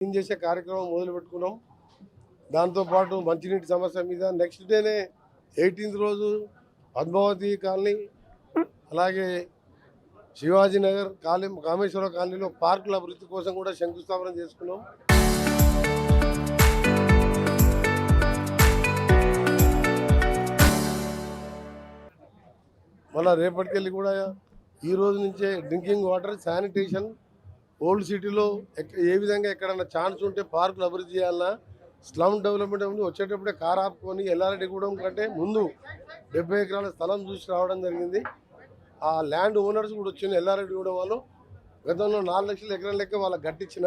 Clean చేసే కార్యక్రమం మొదలు పెట్టుకున్నాం. దాంతోపాటు మంచినీటి సమస్య మీద నెక్స్ట్ డేనే 18th రోజు పద్మావతి కాలనీ, అలాగే శివాజీ నగర్ కామేశ్వర కాలనీలో పార్కుల అభివృద్ధి కోసం కూడా శంకుస్థాపన చేసుకున్నాం. మళ్ళీ రేపటికెళ్ళి కూడా ఈ రోజు నుంచే డ్రింకింగ్ వాటర్, శానిటేషన్, ఓల్డ్ సిటీలో ఏ విధంగా ఎక్కడన్నా ఛాన్స్ ఉంటే పార్కులు అభివృద్ధి చేయాలన్నా, స్లమ్ డెవలప్మెంట్ ఉంది. వచ్చేటప్పుడే కార్ ఆపుకొని ఎల్లారెడ్డిగూడెం కంటే ముందు 70 ఎకరాల స్థలం చూసి రావడం జరిగింది. ఆ ల్యాండ్ ఓనర్స్ కూడా వచ్చింది. ఎల్లారెడ్డిగూడెం వాళ్ళు గతంలో 4 లక్షల ఎకరాల లెక్క వాళ్ళకి గట్టించిన,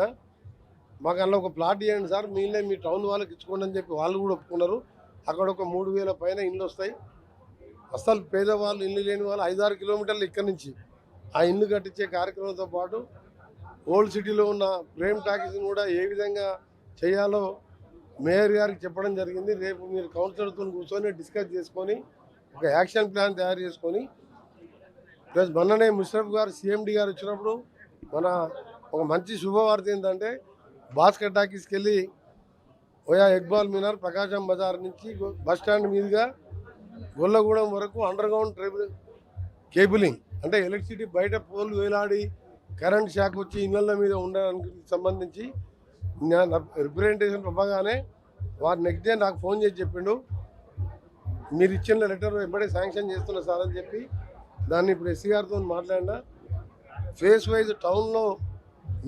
మాకు అందులో ఒక ప్లాట్ ఇవ్వండి సార్, మీ టౌన్ వాళ్ళకి ఇచ్చుకోండి అని చెప్పి వాళ్ళు కూడా ఒప్పుకున్నారు. అక్కడ ఒక 3000 పైన ఇండ్లు వస్తాయి. అసలు పేదవాళ్ళు, ఇల్లు లేని వాళ్ళు 5-6 కిలోమీటర్లు ఇక్కడి నుంచి ఆ ఇల్లు కట్టించే కార్యక్రమంతో పాటు ఓల్డ్ సిటీలో ఉన్న ప్రేమ్ టాకీస్ని కూడా ఏ విధంగా చేయాలో మేయర్ గారికి చెప్పడం జరిగింది. రేపు మీరు కౌన్సిలర్తో కూర్చొని డిస్కస్ చేసుకొని ఒక యాక్షన్ ప్లాన్ తయారు చేసుకొని, ప్లస్ మొన్ననే ముషరఫ్ గారు సిఎండి గారు వచ్చినప్పుడు మన ఒక మంచి శుభవార్త ఏంటంటే భాస్కర్ టాకీస్కి వెళ్ళి ఓయా ఇక్బాల్ మినార్, ప్రకాశం బజార్ నుంచి బస్ స్టాండ్ మీదుగా గొల్లగూడెం వరకు అండర్ గ్రౌండ్ కేబులింగ్, అంటే ఎలక్ట్రిసిటీ బయట పోల్ వేలాడి కరెంట్ షాక్ వచ్చి ఇళ్ళ మీద ఉండడానికి సంబంధించి రిప్రజెంటేషన్ పంపగానే వారు నెక్స్ట్ డే నాకు ఫోన్ చేసి చెప్పిండు, మీరు ఇచ్చిన లెటర్ ఎప్పుడే శాంక్షన్ చేస్తున్నా సార్ అని చెప్పి. దాన్ని ఇప్పుడు ఎస్సీ గారితో మాట్లాడినా ఫేస్ వైజ్ టౌన్లో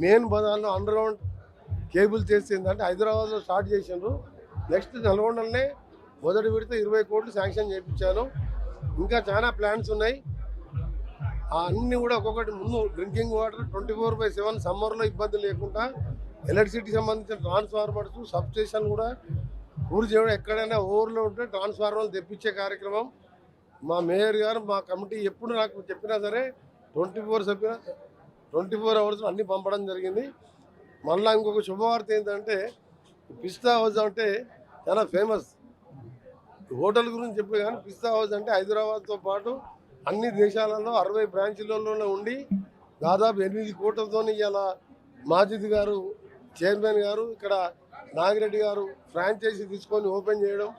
మెయిన్ బజార్లో అండర్ గ్రౌండ్ కేబుల్ చేసిందంటే హైదరాబాద్లో స్టార్ట్ చేసిండ్రు. నెక్స్ట్ నల్గొండలనే మొదటి విడత 20 కోట్లు శాంక్షన్ చేయించాను. ఇంకా చాలా ప్లాన్స్ ఉన్నాయి. అన్నీ కూడా ఒక్కొక్కటి ముందు డ్రింకింగ్ వాటర్ 24/7 సమ్మర్లో ఇబ్బంది లేకుండా, ఎలక్ట్రిసిటీ సంబంధించిన ట్రాన్స్ఫార్మర్స్, సబ్ స్టేషన్ కూడా పూర్తి చేయడం, ఎక్కడైనా ఓవర్లో ఉంటే ట్రాన్స్ఫార్మర్లు తెప్పించే కార్యక్రమం మా మేయర్ గారు, మా కమిటీ ఎప్పుడు నాకు చెప్పినా సరే 24 అవర్స్ అన్నీ పంపడం జరిగింది. మళ్ళీ ఇంకొక శుభవార్త ఏంటంటే పిస్తా హౌస్ అంటే చాలా ఫేమస్. హోటల్ గురించి చెప్పే కానీ పిస్తా హౌస్ అంటే హైదరాబాద్తో పాటు అన్ని దేశాలలో 60 బ్రాంచ్లలో ఉండి దాదాపు 8 కోట్లతో ఇలా మాజిద్ గారు చైర్మన్ గారు, ఇక్కడ నాగిరెడ్డి గారు ఫ్రాంచైజీ తీసుకొని ఓపెన్ చేయడం,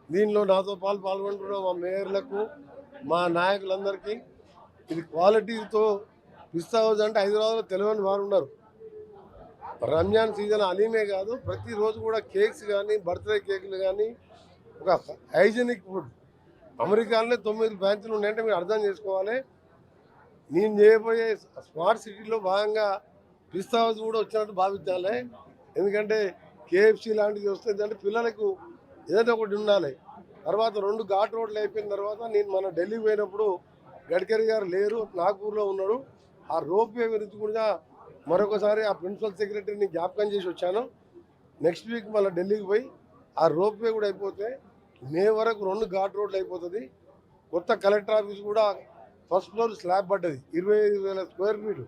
దీనిలో నాతో పాల్గొంటున్నాం. మా మేయర్లకు, మా నాయకులందరికీ ఇది క్వాలిటీతో పిస్తా హౌస్ అంటే హైదరాబాద్లో తెలియని వారు ఉన్నారు. రంజాన్ సీజన్ అలీమే కాదు, ప్రతిరోజు కూడా కేక్స్ కానీ, బర్త్డే కేకులు కానీ, ఒక హైజీనిక్ ఫుడ్. అమెరికాలోనే 9 బ్రాంచ్లు ఉన్నాయంటే మీరు అర్థం చేసుకోవాలి. నేను చేయబోయే స్మార్ట్ సిటీలో భాగంగా పిస్తా హౌస్ కూడా వచ్చినట్టు భావించాలి. ఎందుకంటే కేఎఫ్సీ లాంటిది వస్తుంది అంటే పిల్లలకు ఏదైనా ఒకటి ఉండాలి. తర్వాత 2 ఘాట్ రోడ్లు అయిపోయిన తర్వాత నేను మన ఢిల్లీ పోయినప్పుడు గడ్కరీ గారు లేరు, నాగపూర్లో ఉన్నాడు. ఆ రోప్వే గురించి కూడా మరొకసారి ఆ ప్రిన్సిపల్ సెక్రటరీని జ్ఞాపకం చేసి వచ్చాను. నెక్స్ట్ వీక్ మళ్ళీ ఢిల్లీకి పోయి ఆ రోప్వే కూడా అయిపోతే మే వరకు 2 ఘాట్ రోడ్లు అయిపోతుంది. కొత్త కలెక్టర్ ఆఫీస్ కూడా ఫస్ట్ ఫ్లోర్ స్లాబ్ పడ్డది, 25,000 స్క్వేర్ ఫీట్.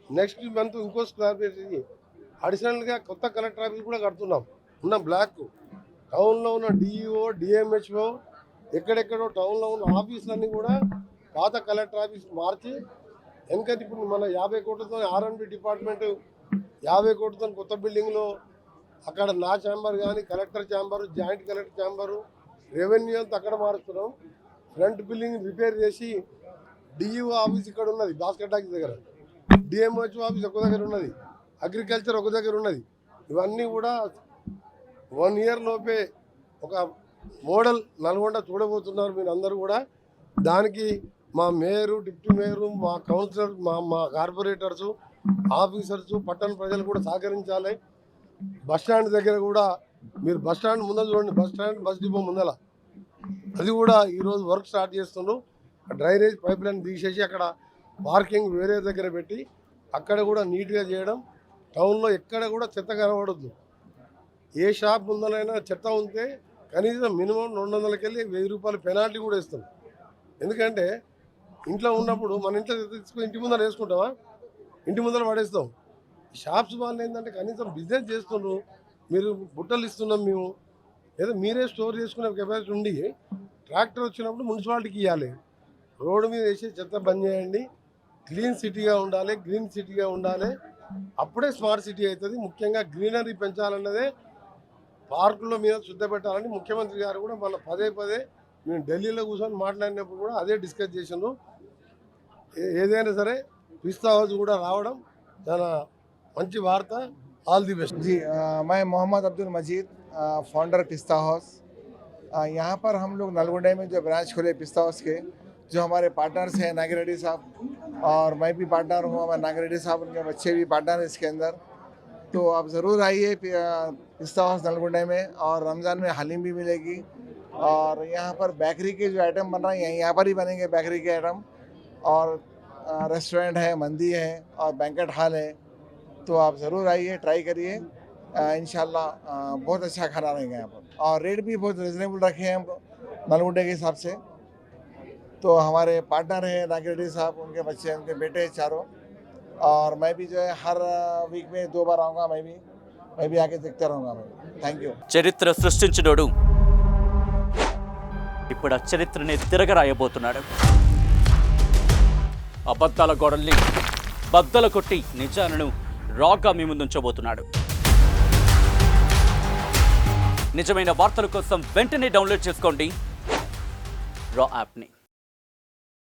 నెక్స్ట్ మంత్ ఇంకో స్క్వేర్ ఫీట్ అడిషనల్గా కొత్త కలెక్టర్ ఆఫీస్ కూడా కడుతున్నాం. ఉన్న బ్లాక్ టౌన్లో ఉన్న డిఈఓ, డిఎంహెచ్ఓ, ఎక్కడెక్కడో టౌన్లో ఉన్న ఆఫీసులన్నీ కూడా పాత కలెక్టర్ ఆఫీస్ మార్చి, ఎందుకంటే ఇప్పుడు మన 50 కోట్లతో R&D డిపార్ట్మెంట్ 50 కోట్లతో కొత్త బిల్డింగ్లో అక్కడ నా ఛాంబర్ కానీ, collector chamber, joint collector chamber, revenue అంతా అక్కడ మారుస్తున్నాం. ఫ్రంట్ బిల్డింగ్ రిపేర్ చేసి డిఈఓ ఆఫీస్ ఇక్కడ ఉన్నది భాస్కర్ టాకీస్ దగ్గర, డిఎంహెచ్ఓ ఆఫీస్ ఒక దగ్గర ఉన్నది, అగ్రికల్చర్ ఒక దగ్గర ఉన్నది. ఇవన్నీ కూడా 1 ఇయర్ లోపే ఒక మోడల్ నల్గొండ చూడబోతున్నారు మీరు అందరూ కూడా. దానికి మా మేయరు, డిప్యూటీ మేయరు, మా కౌన్సిలర్, మా కార్పొరేటర్సు, ఆఫీసర్సు, పట్టణ ప్రజలు కూడా సహకరించాలి. బస్టాండ్ దగ్గర కూడా మీరు బస్టాండ్ ముందర చూడండి, బస్టాండ్ బస్ డిపో ముందర అది కూడా ఈరోజు వర్క్ స్టార్ట్ చేస్తున్నారు. డ్రైనేజ్ పైప్ లైన్ తీసేసి అక్కడ పార్కింగ్ వేరే దగ్గర పెట్టి అక్కడ కూడా నీట్గా చేయడం. టౌన్లో ఎక్కడ కూడా చెత్త కనబడద్దు. ఏ షాప్ ముందరైనా చెత్త ఉంటే కనీసం మినిమం 200కి వెళ్ళి 1000 రూపాయలు పెనాల్టీ కూడా ఇస్తాం. ఎందుకంటే ఇంట్లో ఉన్నప్పుడు మన ఇంట్లో తీసుకుని ఇంటి ముందర వేసుకుంటామా, ఇంటి ముందర పడేస్తాం. షాప్స్ వాళ్ళు ఏంటంటే కనీసం బిజినెస్ చేస్తున్నారు, మీరు బుట్టలు ఇస్తున్నాం మేము, ఏదో మీరే స్టోర్ చేసుకునే కెపాసిటీ ఉండి ట్రాక్టర్ వచ్చినప్పుడు మున్సిపాలిటీకి ఇవ్వాలి. రోడ్డు మీద వేసి చెత్త బంద్ చేయండి. క్లీన్ సిటీగా ఉండాలి, గ్రీన్ సిటీగా ఉండాలి. అప్పుడే స్మార్ట్ సిటీ అవుతుంది. ముఖ్యంగా గ్రీనరీ పెంచాలన్నదే, పార్కుల మీద శుద్ధ పెట్టాలని ముఖ్యమంత్రి గారు కూడా మన పదే పదే మేము ఢిల్లీలో కూర్చొని మాట్లాడినప్పుడు కూడా అదే డిస్కస్ చేసిండ్రు. ఏదైనా సరే పిస్తా హౌస్ కూడా రావడం చాలా మంచి వార్త. All the best. जी मैं मोहम्मद अब्दुल मजीद फाउंडर पिस्ता हाउस। यहाँ पर हम लोग नलगुंडे में जो ब्रांच खोले पिस्ता हाउस के, जो हमारे पार्टनर्स हैं नागिर रेड्डी साहब और मैं भी पार्टनर हूँ, हमारे नागिर रेड्डी साहब उनके बच्चे भी पार्टनर हैं इसके अंदर। तो आप ज़रूर आइए पिस्ता हाउस नलगुंडे में, और रमज़ान में हलीम भी मिलेगी। और यहाँ पर बेकरी के जो आइटम बन रहे हैं यहाँ पर ही बनेंगे बेकरी के आइटम, और रेस्टोरेंट है, मंदी है और बैंकेट हॉल है। तो आप ज़रूर आइए, ट्राई करिए, इंशाल्लाह बहुत अच्छा खाना रहेगा यहाँ पर। और रेट भी बहुत रिजनेबल रखे हैं हम नलगुंडे के हिसाब से। तो हमारे पार्टनर हैं नागिर रेड्डी साहब, उनके बच्चे, उनके बेटे हैं चारों। और मैं भी जो है हर वीक में 2 बार आऊँगा, मैं भी आके देखता रहूँगा मैं। Thank you. చరిత్ర సృష్టించినోడు ఇప్పుడు ఆ చరిత్రని తిరగరాయబోతున్నాడు. అబద్ధాల గోడల్ని బద్దలు కొట్టి నిజాలను రాగా మీ ముందుంచబోతున్నాడు. నిజమైన వార్తల కోసం వెంటనే డౌన్లోడ్ చేసుకోండి రా యాప్ని.